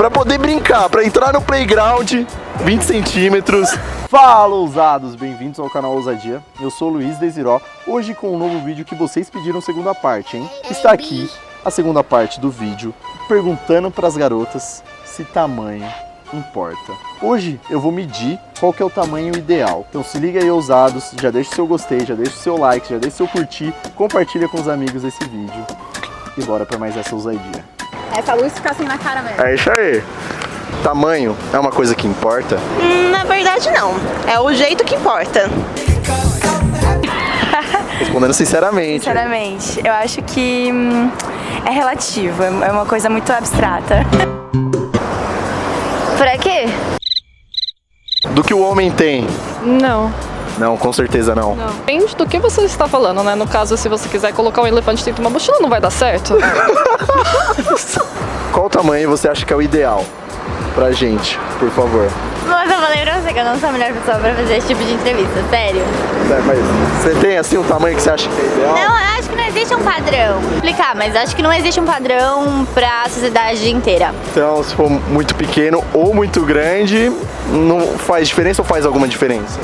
pra poder brincar, pra entrar no playground, 20 centímetros. Fala, ousados! Bem-vindos ao canal Ousadia. Eu sou o Luiz Desiró, hoje com um novo vídeo que vocês pediram segunda parte, hein? Está aqui a segunda parte do vídeo, perguntando pras garotas se tamanho importa. Hoje eu vou medir qual que é o tamanho ideal. Então se liga aí, ousados, já deixa o seu gostei, já deixa o seu like, já deixa o seu curtir, compartilha com os amigos esse vídeo. E bora pra mais essa ousadia. Essa luz fica assim na cara mesmo. É isso aí. Tamanho é uma coisa que importa? Na verdade não, é o jeito que importa. Respondendo sinceramente. Sinceramente, eu acho que é relativo, é uma coisa muito abstrata. Pra quê? Do que o homem tem? Não. Não, com certeza não. Depende do que você está falando, né? No caso, se você quiser colocar um elefante dentro de uma mochila, não vai dar certo. Qual tamanho você acha que é o ideal pra gente, por favor? Mas eu falei pra você que eu não sou a melhor pessoa pra fazer esse tipo de entrevista, sério. Mas você tem assim um tamanho que você acha que é ideal? Não, eu acho que não existe um padrão. Vou explicar, mas acho que não existe um padrão pra sociedade inteira. Então, se for muito pequeno ou muito grande, não faz diferença ou faz alguma diferença?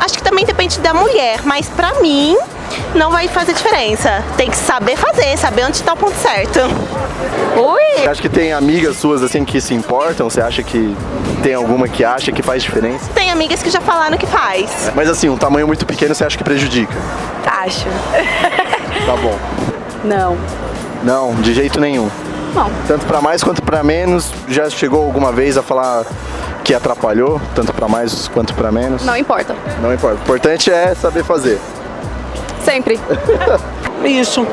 Acho que também depende da mulher, mas pra mim não vai fazer diferença. Tem que saber fazer, saber onde está o ponto certo. Você acha que tem amigas suas assim que se importam? Você acha que tem alguma que acha que faz diferença? Tem amigas que já falaram que faz. Mas assim, um tamanho muito pequeno você acha que prejudica? Acho. Tá bom. Não. Não, de jeito nenhum. Não. Tanto pra mais quanto pra menos. Já chegou alguma vez a falar que atrapalhou, tanto pra mais quanto pra menos? Não importa. Não importa. O importante é saber fazer. Sempre. Isso.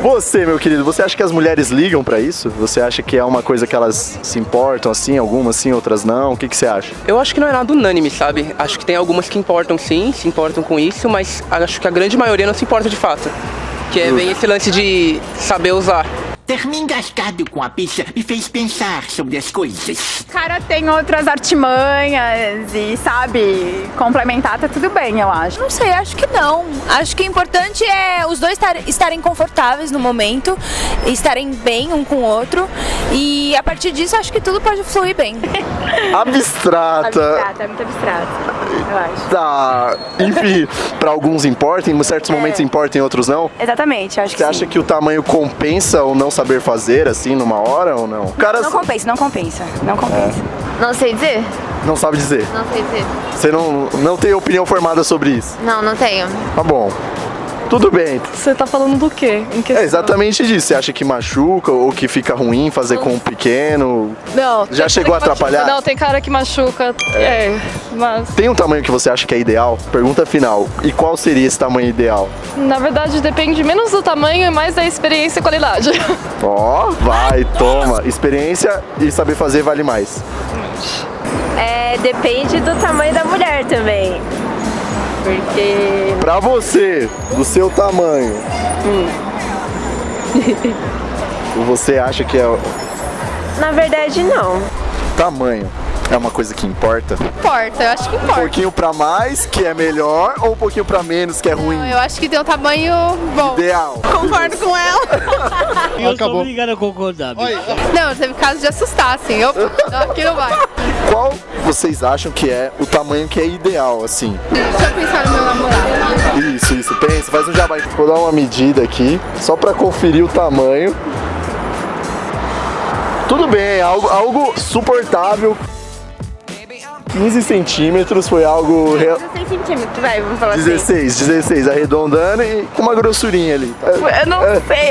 Você, meu querido, você acha que as mulheres ligam pra isso? Você acha que é uma coisa que elas se importam assim, algumas sim, outras não? O que você acha? Eu acho que não é nada unânime, sabe? Acho que tem algumas que importam sim, se importam com isso, mas acho que a grande maioria não se importa de fato. Que é bem esse lance de saber usar. Ter me engasgado com a pizza me fez pensar sobre as coisas. O cara tem outras artimanhas e sabe complementar, tá tudo bem, eu acho. Não sei, acho que não. Acho que o importante é os dois estarem confortáveis no momento, estarem bem um com o outro. E a partir disso, acho que tudo pode fluir bem. Abstrata. Abstrata, é muito abstrato, eu acho. Tá. Enfim, pra alguns importa, em certos momentos importa, em outros não? Exatamente, acho que Você acha que o tamanho compensa ou não saber fazer assim numa hora ou não? Cara, Não compensa. Não sei dizer? não sabe dizer. Não sei dizer. Você não tem opinião formada sobre isso. Não tenho. Tá bom. Tudo bem. Você tá falando do quê? Em É questão? exatamente disso. Você acha que machuca ou que fica ruim fazer com um pequeno? Não. Já tem chegou a cara que machuca. atrapalhar? Não, tem cara que machuca. Mas Tem um tamanho que você acha que é ideal? Pergunta final. E qual seria esse tamanho ideal? na verdade depende menos do tamanho e mais da experiência e qualidade. Ó, vai, toma. Experiência e saber fazer vale mais. Depende do tamanho da mulher também. Porque... Pra você, do seu tamanho. Você acha que é o Na verdade, não. tamanho? É uma coisa que importa? Importa, eu acho que Um importa. pouquinho pra mais, que é melhor, ou um pouquinho pra menos, que é ruim? Eu acho que tem um tamanho bom. Ideal. Concordo com ela. Eu sou obrigado a concordar. Não, teve caso de assustar, assim. Aqui não vai. Qual vocês acham que é o tamanho que é ideal, assim? Deixa eu pensar no meu namorado. Isso, pensa, faz um jabá. Vou dar uma medida aqui, só pra conferir o tamanho. Tudo bem, algo suportável. 15 centímetros foi algo... 16 centímetros, vai, vamos falar 16, arredondando e com uma grossurinha ali. Eu não sei,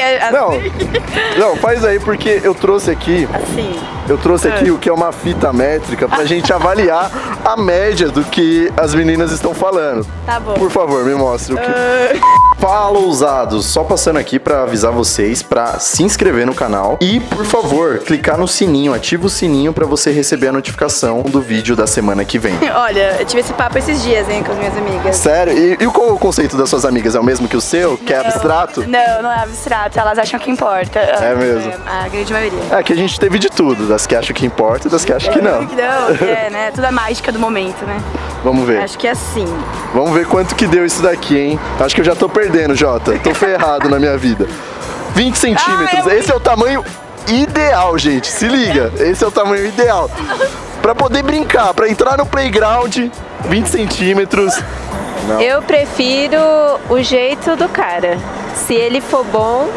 Não, faz aí porque eu trouxe aqui... assim. Eu trouxe aqui o que é uma fita métrica pra gente avaliar a média do que as meninas estão falando. Tá bom. Por favor, me mostre o que... Fala, ousados! Só passando aqui pra avisar vocês pra se inscrever no canal e, por favor, clicar no sininho, ativa o sininho pra você receber a notificação do vídeo da semana que vem. Olha, eu tive esse papo esses dias, hein, com as minhas amigas. Sério? E qual o conceito das suas amigas? É o mesmo que o seu? Que é abstrato? Não é abstrato, elas acham que importa. É mesmo? A grande maioria. É que a gente teve de tudo, das que acham que importa e das que acham que não. Não, né? Tudo a mágica do momento, né? Vamos ver. Acho que é assim. Vamos ver quanto que deu isso daqui, hein? Acho que eu já tô perdendo, Jota. Tô ferrado na minha vida. 20 centímetros. Esse é o tamanho ideal, gente. Se liga, esse é o tamanho ideal. Pra poder brincar, pra entrar no playground, 20 centímetros. Não. Eu prefiro o jeito do cara. Se ele for bom,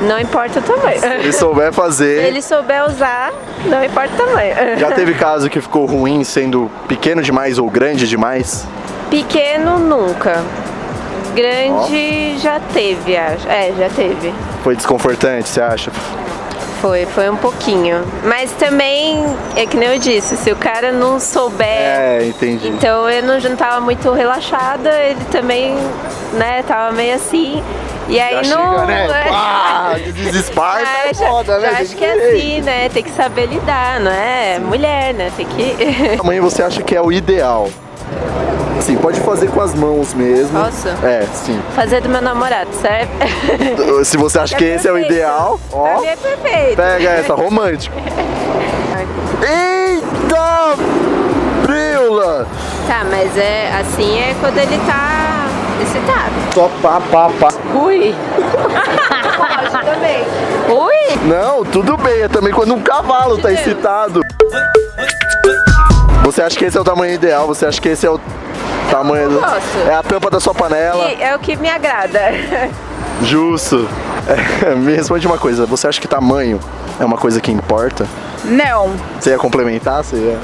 não importa o tamanho. Se ele souber fazer. Se ele souber usar, não importa o tamanho. Já teve caso que ficou ruim sendo pequeno demais ou grande demais? Pequeno, nunca. Grande, já teve, acho. Já teve. Foi desconfortante, você acha? Foi um pouquinho. Mas também, é que nem eu disse, se o cara não souber... entendi. Então eu não tava muito relaxada, ele também, né, tava meio assim. E aí já não... chega, né? Pá, desesparta, é foda, né? Acho que é assim, né? Tem que saber lidar, não é? Mulher, né? Tem que... Amanhã você acha que é o ideal? Sim, pode fazer com as mãos mesmo. Posso? Sim. Fazer do meu namorado, serve? Se você acha que esse é o ideal, ó. Pra mim é perfeito. Pega essa, romântico. Eita! Brila! Tá, mas assim é quando ele tá excitado. Só pá. Ui! Pode também. Ui! Não, tudo bem, é também quando um cavalo tá excitado. Você acha que esse é o tamanho ideal? Você acha que esse é o tamanho do... É a tampa da sua panela? É o que me agrada. Justo. Me responde uma coisa, você acha que tamanho é uma coisa que importa? Não. Você ia complementar? Você ia...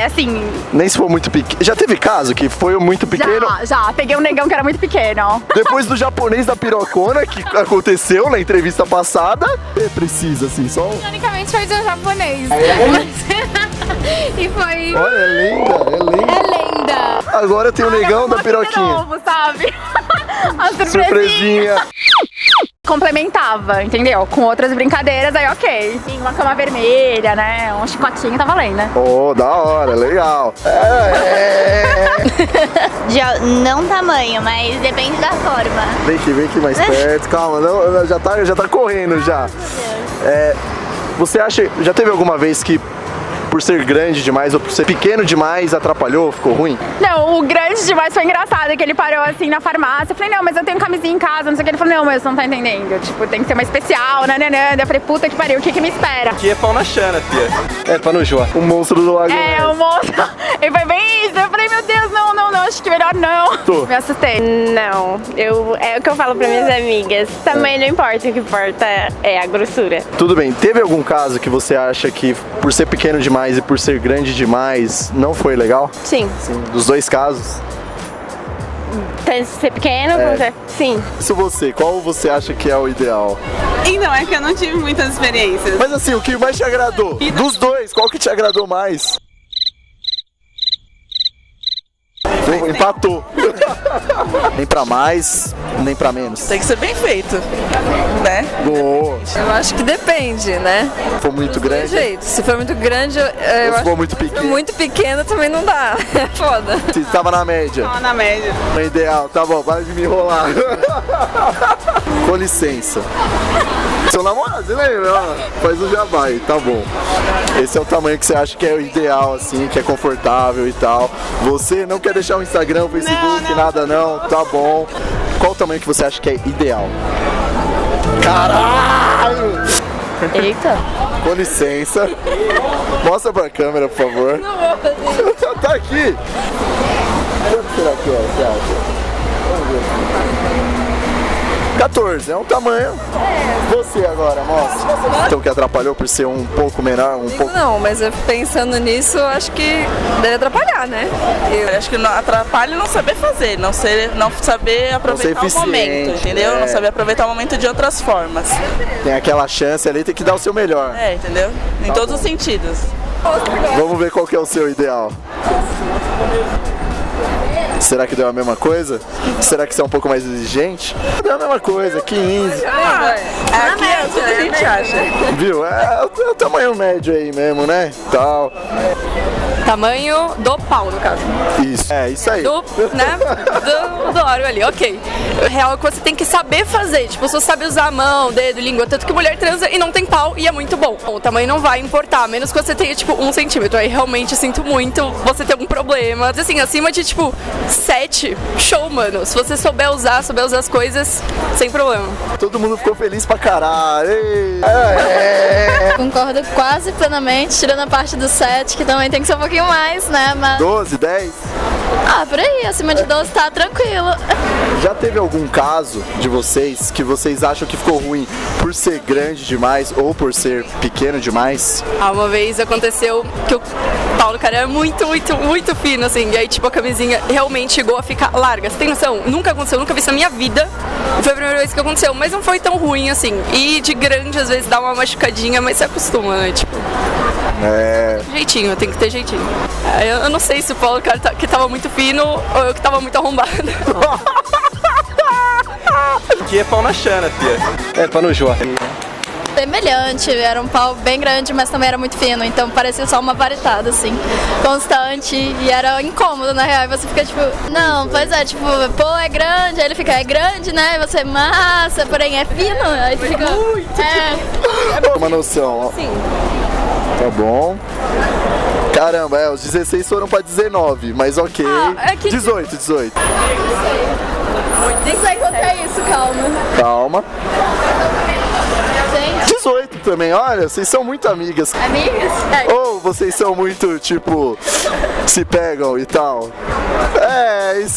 Assim... Nem se for muito pequeno. Já teve caso que foi muito pequeno? Já. Peguei um negão que era muito pequeno. Depois do japonês da pirocona que aconteceu na entrevista passada, precisa assim, só... Ironicamente foi de um japonês. E foi... Olha, é lenda. Agora tem o negão da piroquinha. Novo, sabe? A Surpresinha. Complementava, entendeu? Com outras brincadeiras, aí ok. Sim, uma cama vermelha, né? Um chicotinho tá valendo, né? Da hora, legal. Não tamanho, mas depende da forma. Vem aqui mais perto, calma, não, já tá correndo já. Você acha, já teve alguma vez que por ser grande demais ou por ser pequeno demais atrapalhou, ficou ruim? Não, o grande demais foi engraçado, que ele parou assim na farmácia. Eu falei, não, mas eu tenho camisinha em casa, não sei o que. Ele falou, não, mas você não tá entendendo. Tipo, tem que ser uma especial, nananã. Eu falei, puta que pariu, o que me espera? Aqui é pau na chana, tia. É pau no joa. O monstro do lago. O monstro. E foi bem isso. Eu falei, meu Deus, não, acho que melhor não. Me assustei. Não, é o que eu falo pra minhas amigas. Tamanho não importa, o que importa é a grossura. Tudo bem, teve algum caso que você acha que por ser pequeno demais e por ser grande demais não foi legal? Sim. Dos dois casos? Tanto ser pequeno, sim. Isso qual você acha que é o ideal? Então, é que eu não tive muitas experiências. Mas assim, o que mais te agradou? Dos dois, qual que te agradou mais? Empatou. Nem pra mais, nem pra menos. Tem que ser bem feito, né? Boa. Eu acho que depende, né? Se for muito grande. Se for muito grande, eu se acho for muito pequeno. Muito pequeno também não dá. É foda. Se tava na média. Tava na média. O ideal, tá bom, para de me enrolar. Com licença. Seu namorado, você lembra? Faz o jabá aí, tá bom. Esse é o tamanho que você acha que é o ideal, assim, que é confortável e tal. Você não quer deixar o Instagram, o Facebook, nada não? Tá bom. Qual o tamanho que você acha que é ideal? Caralho! Eita! Com licença. Mostra pra câmera, por favor. Não vou fazer isso. Tá aqui. Quanto será que é, você acha? Vamos ver. 14, é um tamanho. Você agora, mostra. Então que atrapalhou por ser um pouco menor, Não, mas eu pensando nisso, eu acho que deve atrapalhar, né? Eu acho que não atrapalha não saber fazer, não saber aproveitar o momento, entendeu? Não saber aproveitar o momento de outras formas. Tem aquela chance ali, tem que dar o seu melhor. Entendeu? Em todos os sentidos. Vamos ver qual que é o seu ideal. Será que deu a mesma coisa? Será que você é um pouco mais exigente? Deu a mesma coisa, 15. Aqui é tudo que a gente acha. Viu? É o tamanho médio aí mesmo, né? Tal. tamanho do pau, no caso. Isso. É, isso aí. Do órgão ali, ok. O real é que você tem que saber fazer. Tipo, você sabe usar a mão, dedo, língua. Tanto que mulher transa e não tem pau e é muito bom. O tamanho não vai importar, a menos que você tenha, tipo, 1 centímetro. Aí realmente sinto muito você ter algum problema. Mas assim, acima de, tipo, 7, show, mano. Se você souber usar as coisas, sem problema. Todo mundo ficou feliz pra caralho. Concordo quase plenamente, tirando a parte do 7, que também tem que ser um pouquinho mais, né? Mas... 12, 10? Ah, por aí, acima de 12 tá tranquilo. Já teve algum caso de vocês que vocês acham que ficou ruim por ser grande demais ou por ser pequeno demais? Uma vez aconteceu que o pau do cara é muito fino, assim. E aí, tipo, a camisinha realmente chegou a ficar larga. Você tem noção? Nunca aconteceu, nunca vi isso na minha vida. Foi a primeira vez que aconteceu, mas não foi tão ruim, assim. E de grande, às vezes, dá uma machucadinha, mas você acostuma, né? Tipo... Jeitinho, tem que ter jeitinho. Eu não sei se o pau do cara que tava muito fino ou eu que tava muito arrombada. Aqui é pau na chana, tia. É pau no Jó. Semelhante, era um pau bem grande, mas também era muito fino, então parecia só uma varetada, assim, constante, e era incômodo, na real, e você fica tipo, não, pois é, tipo, pô, é grande, aí ele fica, é grande, né, e você, massa, porém é fino, aí você fica, Uma noção, ó. Sim. Tá bom. Caramba, os 16 foram pra 19, mas ok. 18. Nem sei quanto é isso, calma. Calma. 18 também, olha, vocês são muito amigas. Amigas? Ou vocês são muito, tipo, se pegam e tal. É, isso